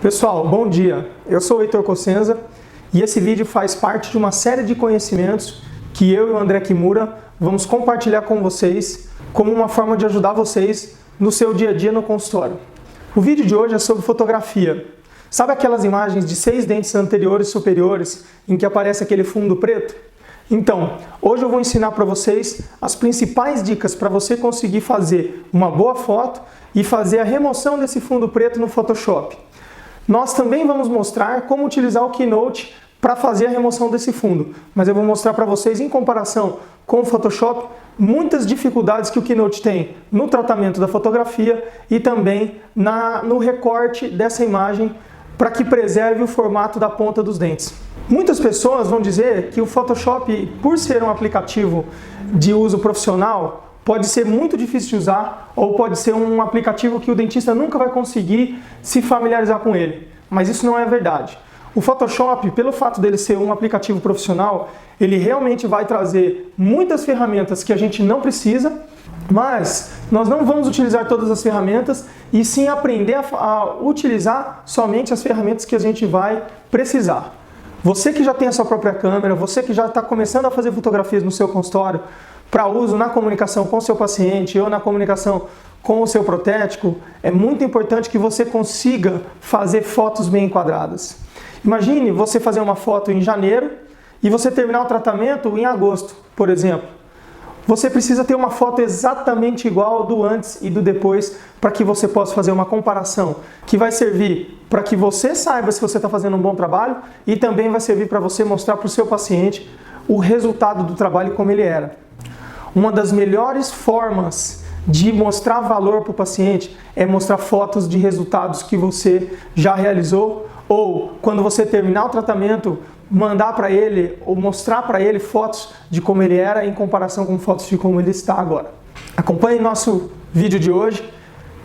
Pessoal, bom dia! Eu sou o Heitor Cossenza e esse vídeo faz parte de uma série de conhecimentos que eu e o André Kimura vamos compartilhar com vocês como uma forma de ajudar vocês no seu dia a dia no consultório. O vídeo de hoje é sobre fotografia. Sabe aquelas imagens de 6 dentes anteriores e superiores em que aparece aquele fundo preto? Então, hoje eu vou ensinar para vocês as principais dicas para você conseguir fazer uma boa foto e fazer a remoção desse fundo preto no Photoshop. Nós também vamos mostrar como utilizar o Keynote para fazer a remoção desse fundo, mas eu vou mostrar para vocês, em comparação com o Photoshop, muitas dificuldades que o Keynote tem no tratamento da fotografia e também no recorte dessa imagem para que preserve o formato da ponta dos dentes. Muitas pessoas vão dizer que o Photoshop, por ser um aplicativo de uso profissional, pode ser muito difícil de usar ou pode ser um aplicativo que o dentista nunca vai conseguir se familiarizar com ele. Mas isso não é verdade. O Photoshop, pelo fato dele ser um aplicativo profissional, ele realmente vai trazer muitas ferramentas que a gente não precisa, mas nós não vamos utilizar todas as ferramentas e sim aprender a utilizar somente as ferramentas que a gente vai precisar. Você que já tem a sua própria câmera, você que já está começando a fazer fotografias no seu consultório, para uso na comunicação com o seu paciente ou na comunicação com o seu protético, é muito importante que você consiga fazer fotos bem enquadradas. Imagine você fazer uma foto em janeiro e você terminar o tratamento em agosto, por exemplo. Você precisa ter uma foto exatamente igual do antes e do depois para que você possa fazer uma comparação que vai servir para que você saiba se você está fazendo um bom trabalho e também vai servir para você mostrar para o seu paciente o resultado do trabalho como ele era. Uma das melhores formas de mostrar valor para o paciente é mostrar fotos de resultados que você já realizou ou, quando você terminar o tratamento, mandar para ele ou mostrar para ele fotos de como ele era em comparação com fotos de como ele está agora. Acompanhe nosso vídeo de hoje,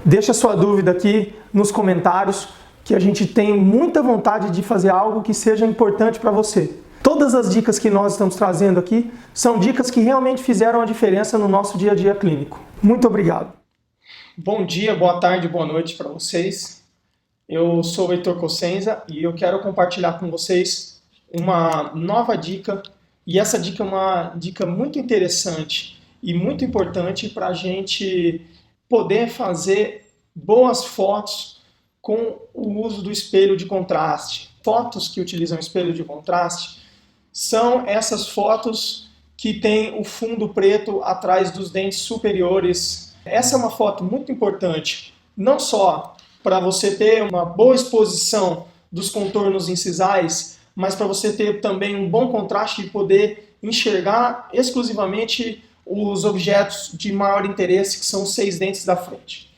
deixa sua dúvida aqui nos comentários que a gente tem muita vontade de fazer algo que seja importante para você. Todas as dicas que nós estamos trazendo aqui são dicas que realmente fizeram a diferença no nosso dia a dia clínico. Muito obrigado. Bom dia, boa tarde, boa noite para vocês. Eu sou o Heitor Cossenza e eu quero compartilhar com vocês uma nova dica. E essa dica é uma dica muito interessante e muito importante para a gente poder fazer boas fotos com o uso do espelho de contraste. Fotos que utilizam espelho de contraste são essas fotos que tem o fundo preto atrás dos dentes superiores. Essa é uma foto muito importante, não só para você ter uma boa exposição dos contornos incisais, mas para você ter também um bom contraste e poder enxergar exclusivamente os objetos de maior interesse, que são os 6 dentes da frente.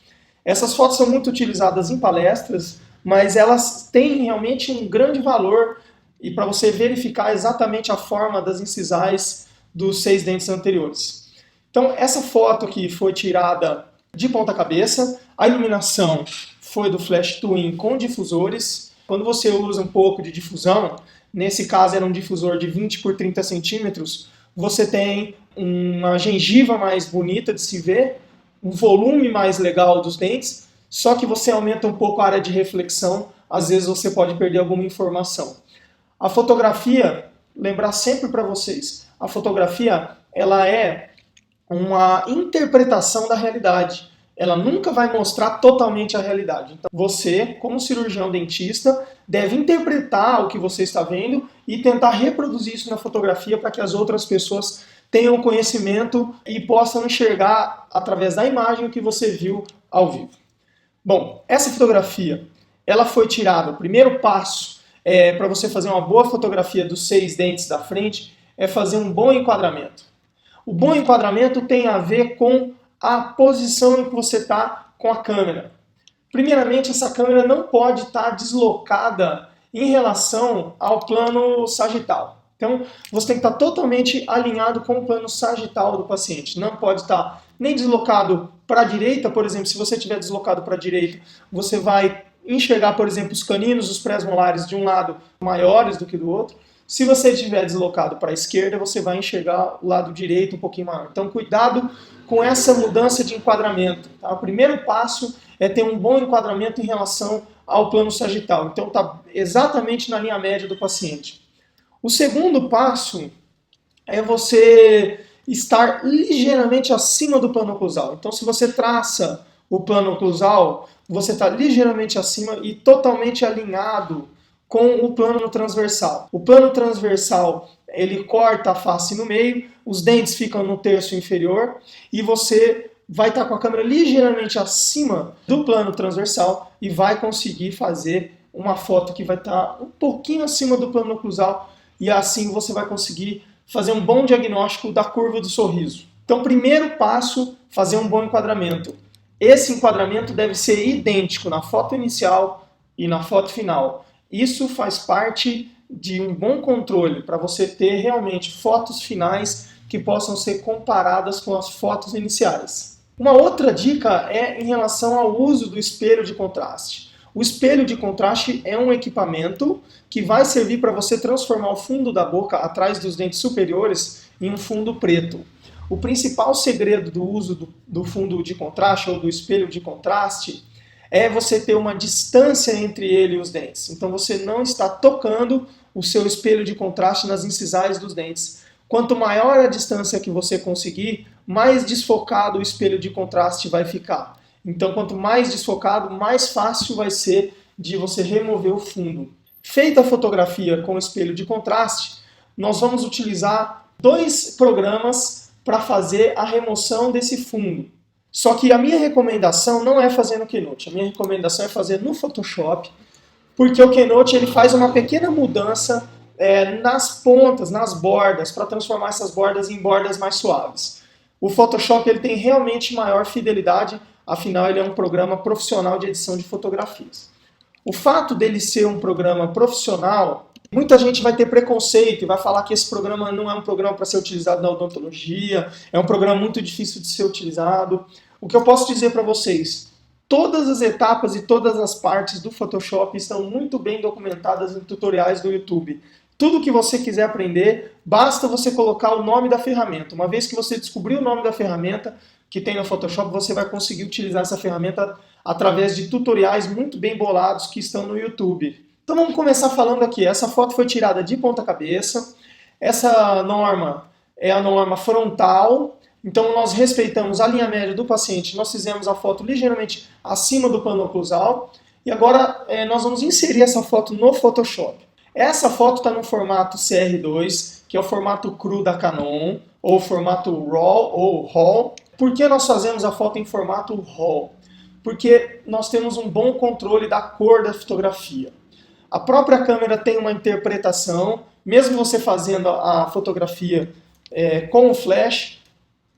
Essas fotos são muito utilizadas em palestras, mas elas têm realmente um grande valor e para você verificar exatamente a forma das incisais dos 6 dentes anteriores. Então, essa foto que foi tirada de ponta cabeça, a iluminação foi do Flash Twin com difusores. Quando você usa um pouco de difusão, nesse caso era um difusor de 20 por 30 centímetros, você tem uma gengiva mais bonita de se ver, um volume mais legal dos dentes, só que você aumenta um pouco a área de reflexão, às vezes você pode perder alguma informação. A fotografia, lembrar sempre para vocês, a fotografia ela é uma interpretação da realidade. Ela nunca vai mostrar totalmente a realidade. Então, você, como cirurgião dentista, deve interpretar o que você está vendo e tentar reproduzir isso na fotografia para que as outras pessoas tenham conhecimento e possam enxergar através da imagem o que você viu ao vivo. Bom, essa fotografia, ela foi tirada, o primeiro passo para você fazer uma boa fotografia dos 6 dentes da frente é fazer um bom enquadramento. O bom enquadramento tem a ver com a posição em que você está com a câmera. Primeiramente, essa câmera não pode estar deslocada em relação ao plano sagital. Então, você tem que estar totalmente alinhado com o plano sagital do paciente. Não pode estar nem deslocado para a direita, por exemplo, se você estiver deslocado para a direita, você vai enxergar, por exemplo, os caninos, os pré-molares de um lado maiores do que do outro. Se você estiver deslocado para a esquerda, você vai enxergar o lado direito um pouquinho maior. Então, cuidado com essa mudança de enquadramento. Tá? O primeiro passo é ter um bom enquadramento em relação ao plano sagital. Então está exatamente na linha média do paciente. O segundo passo é você estar ligeiramente acima do plano oclusal. Então se você traça o plano oclusal, você está ligeiramente acima e totalmente alinhado com o plano transversal. O plano transversal, ele corta a face no meio, os dentes ficam no terço inferior e você vai estar com a câmera ligeiramente acima do plano transversal e vai conseguir fazer uma foto que vai estar um pouquinho acima do plano oclusal e assim você vai conseguir fazer um bom diagnóstico da curva do sorriso. Então, primeiro passo, fazer um bom enquadramento. Esse enquadramento deve ser idêntico na foto inicial e na foto final. Isso faz parte de um bom controle para você ter realmente fotos finais que possam ser comparadas com as fotos iniciais. Uma outra dica é em relação ao uso do espelho de contraste. O espelho de contraste é um equipamento que vai servir para você transformar o fundo da boca atrás dos dentes superiores em um fundo preto. O principal segredo do uso do fundo de contraste ou do espelho de contraste é você ter uma distância entre ele e os dentes. Então você não está tocando o seu espelho de contraste nas incisais dos dentes. Quanto maior a distância que você conseguir, mais desfocado o espelho de contraste vai ficar. Então quanto mais desfocado, mais fácil vai ser de você remover o fundo. Feita a fotografia com o espelho de contraste, nós vamos utilizar 2 programas para fazer a remoção desse fundo. Só que a minha recomendação não é fazer no Keynote, a minha recomendação é fazer no Photoshop, porque o Keynote ele faz uma pequena mudança nas pontas, nas bordas, para transformar essas bordas em bordas mais suaves. O Photoshop ele tem realmente maior fidelidade, afinal ele é um programa profissional de edição de fotografias. O fato dele ser um programa profissional, muita gente vai ter preconceito e vai falar que esse programa não é um programa para ser utilizado na odontologia, é um programa muito difícil de ser utilizado. O que eu posso dizer para vocês, todas as etapas e todas as partes do Photoshop estão muito bem documentadas em tutoriais do YouTube. Tudo que você quiser aprender, basta você colocar o nome da ferramenta. Uma vez que você descobrir o nome da ferramenta que tem no Photoshop, você vai conseguir utilizar essa ferramenta através de tutoriais muito bem bolados que estão no YouTube. Então vamos começar falando aqui. Essa foto foi tirada de ponta cabeça. Essa norma é a norma frontal. Então nós respeitamos a linha média do paciente. Nós fizemos a foto ligeiramente acima do plano oclusal. E agora nós vamos inserir essa foto no Photoshop. Essa foto está no formato CR2, que é o formato cru da Canon, ou formato RAW ou RAW. Por que nós fazemos a foto em formato RAW? Porque nós temos um bom controle da cor da fotografia. A própria câmera tem uma interpretação, mesmo você fazendo a fotografia com o flash,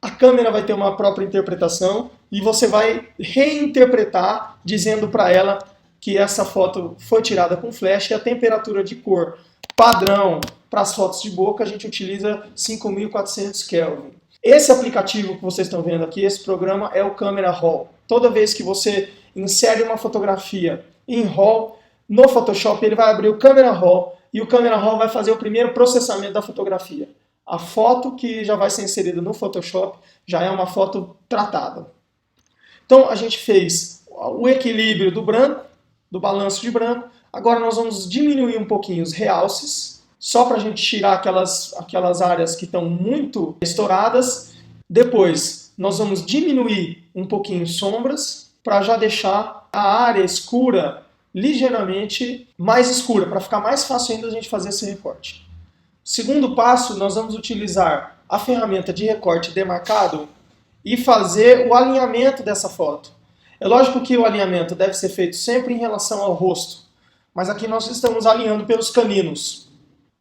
a câmera vai ter uma própria interpretação e você vai reinterpretar dizendo para ela que essa foto foi tirada com flash e a temperatura de cor padrão para as fotos de boca a gente utiliza 5400 Kelvin. Esse aplicativo que vocês estão vendo aqui, esse programa é o Camera Raw. Toda vez que você insere uma fotografia em RAW, no Photoshop ele vai abrir o Camera Raw e o Camera Raw vai fazer o primeiro processamento da fotografia. A foto que já vai ser inserida no Photoshop já é uma foto tratada. Então a gente fez o equilíbrio do branco, do balanço de branco. Agora nós vamos diminuir um pouquinho os realces, só para a gente tirar aquelas áreas que estão muito estouradas. Depois nós vamos diminuir um pouquinho sombras, para já deixar a área escura ligeiramente mais escura, para ficar mais fácil ainda a gente fazer esse recorte. Segundo passo, nós vamos utilizar a ferramenta de recorte demarcado e fazer o alinhamento dessa foto. É lógico que o alinhamento deve ser feito sempre em relação ao rosto, mas aqui nós estamos alinhando pelos caninos.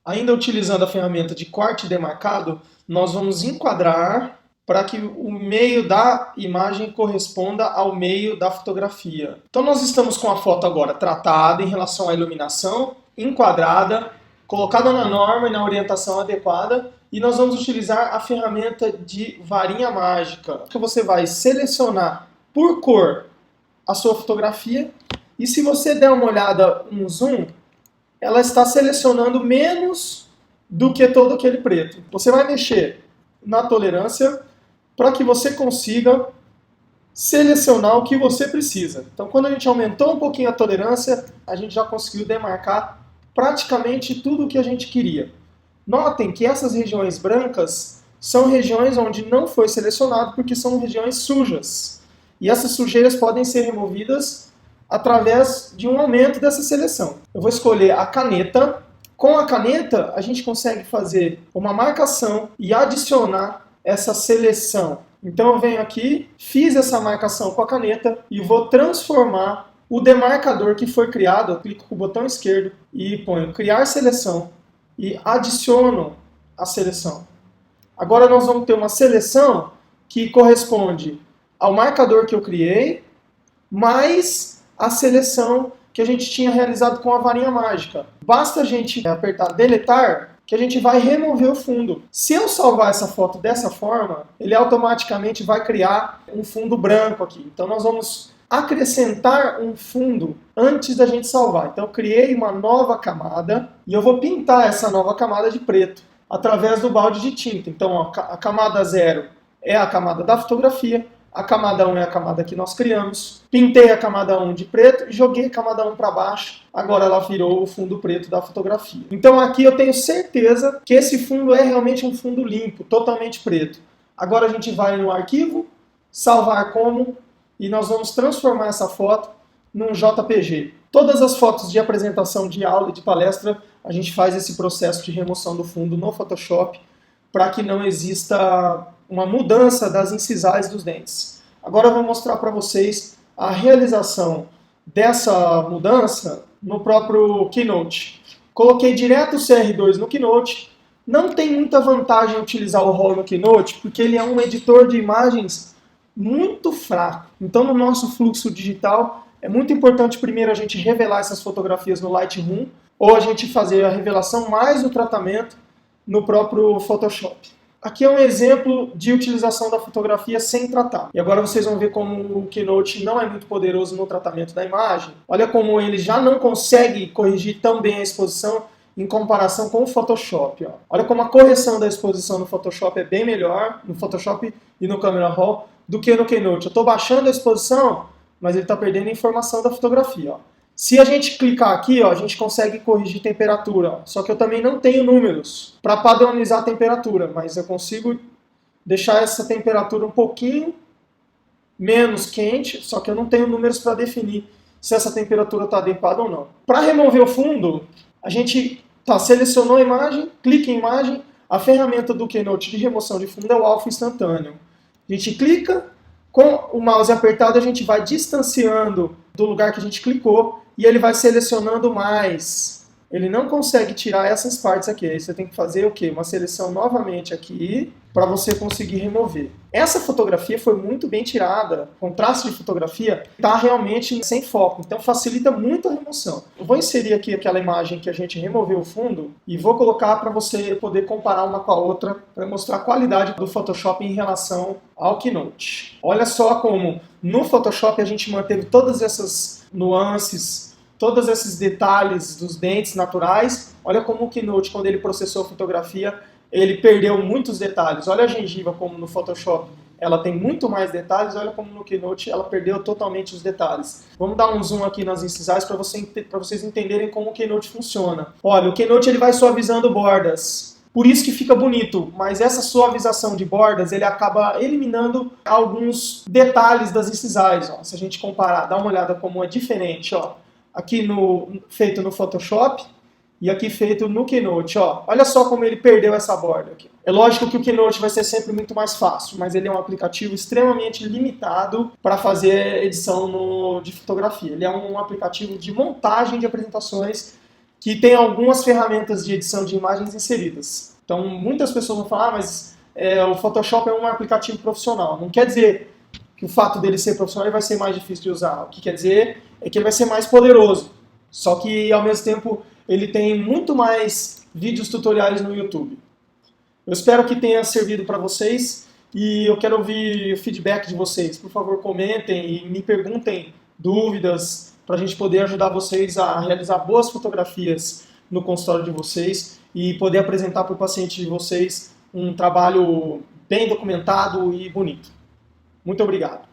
Ainda utilizando a ferramenta de corte demarcado, nós vamos enquadrar para que o meio da imagem corresponda ao meio da fotografia. Então nós estamos com a foto agora tratada em relação à iluminação, enquadrada, colocada na norma e na orientação adequada, e nós vamos utilizar a ferramenta de varinha mágica, que você vai selecionar por cor a sua fotografia, e se você der uma olhada no zoom, ela está selecionando menos do que todo aquele preto. Você vai mexer na tolerância para que você consiga selecionar o que você precisa. Então, quando a gente aumentou um pouquinho a tolerância, a gente já conseguiu demarcar praticamente tudo o que a gente queria. Notem que essas regiões brancas são regiões onde não foi selecionado porque são regiões sujas. E essas sujeiras podem ser removidas através de um aumento dessa seleção. Eu vou escolher a caneta. Com a caneta, a gente consegue fazer uma marcação e adicionar essa seleção. Então eu venho aqui, fiz essa marcação com a caneta e vou transformar o demarcador que foi criado. Eu clico com o botão esquerdo e ponho criar seleção e adiciono a seleção. Agora nós vamos ter uma seleção que corresponde ao marcador que eu criei, mais a seleção que a gente tinha realizado com a varinha mágica. Basta a gente apertar deletar, que a gente vai remover o fundo. Se eu salvar essa foto dessa forma, ele automaticamente vai criar um fundo branco aqui. Então nós vamos acrescentar um fundo antes da gente salvar. Então eu criei uma nova camada e eu vou pintar essa nova camada de preto através do balde de tinta. Então ó, a camada 0 é a camada da fotografia, a camada 1 é a camada que nós criamos, pintei a camada 1 de preto e joguei a camada 1 para baixo, agora ela virou o fundo preto da fotografia. Então aqui eu tenho certeza que esse fundo é realmente um fundo limpo, totalmente preto. Agora a gente vai no arquivo, salvar como, e nós vamos transformar essa foto num JPG. Todas as fotos de apresentação de aula e de palestra, a gente faz esse processo de remoção do fundo no Photoshop para que não exista uma mudança das incisais dos dentes. Agora eu vou mostrar para vocês a realização dessa mudança no próprio Keynote. Coloquei direto o CR2 no Keynote. Não tem muita vantagem utilizar o RAW no Keynote, porque ele é um editor de imagens muito fraco. Então no nosso fluxo digital é muito importante primeiro a gente revelar essas fotografias no Lightroom, ou a gente fazer a revelação mais o tratamento no próprio Photoshop. Aqui é um exemplo de utilização da fotografia sem tratar. E agora vocês vão ver como o Keynote não é muito poderoso no tratamento da imagem. Olha como ele já não consegue corrigir tão bem a exposição em comparação com o Photoshop. Ó. Olha como a correção da exposição no Photoshop é bem melhor, no Photoshop e no Camera Raw, do que no Keynote. Eu estou baixando a exposição, mas ele está perdendo a informação da fotografia. Ó. Se a gente clicar aqui, ó, a gente consegue corrigir temperatura. Ó. Só que eu também não tenho números para padronizar a temperatura, mas eu consigo deixar essa temperatura um pouquinho menos quente, só que eu não tenho números para definir se essa temperatura está adequada ou não. Para remover o fundo, a gente selecionou a imagem, clica em imagem, a ferramenta do Keynote de remoção de fundo é o alfa instantâneo. A gente clica, com o mouse apertado a gente vai distanciando do lugar que a gente clicou e ele vai selecionando mais. Ele não consegue tirar essas partes aqui. Aí você tem que fazer o quê? Uma seleção novamente aqui para você conseguir remover. Essa fotografia foi muito bem tirada. O contraste de fotografia está realmente sem foco, então facilita muito a remoção. Eu vou inserir aqui aquela imagem que a gente removeu o fundo e vou colocar para você poder comparar uma com a outra para mostrar a qualidade do Photoshop em relação ao Keynote. Olha só como no Photoshop a gente manteve todas essas nuances, todos esses detalhes dos dentes naturais. Olha como o Keynote, quando ele processou a fotografia, ele perdeu muitos detalhes. Olha a gengiva como no Photoshop ela tem muito mais detalhes, olha como no Keynote ela perdeu totalmente os detalhes. Vamos dar um zoom aqui nas incisais para vocês entenderem como o Keynote funciona. Olha, o Keynote ele vai suavizando bordas. Por isso que fica bonito, mas essa suavização de bordas, ele acaba eliminando alguns detalhes das incisais. Ó. Se a gente comparar, dá uma olhada como é diferente. Ó. Aqui feito no Photoshop e aqui feito no Keynote. Ó. Olha só como ele perdeu essa borda aqui. É lógico que o Keynote vai ser sempre muito mais fácil, mas ele é um aplicativo extremamente limitado para fazer edição de fotografia. Ele é um aplicativo de montagem de apresentações que tem algumas ferramentas de edição de imagens inseridas. Então, muitas pessoas vão falar, mas o Photoshop é um aplicativo profissional. Não quer dizer que o fato dele ser profissional ele vai ser mais difícil de usar. O que quer dizer é que ele vai ser mais poderoso. Só que, ao mesmo tempo, ele tem muito mais vídeos tutoriais no YouTube. Eu espero que tenha servido para vocês e eu quero ouvir o feedback de vocês. Por favor, comentem e me perguntem dúvidas, para a gente poder ajudar vocês a realizar boas fotografias no consultório de vocês e poder apresentar para o paciente de vocês um trabalho bem documentado e bonito. Muito obrigado.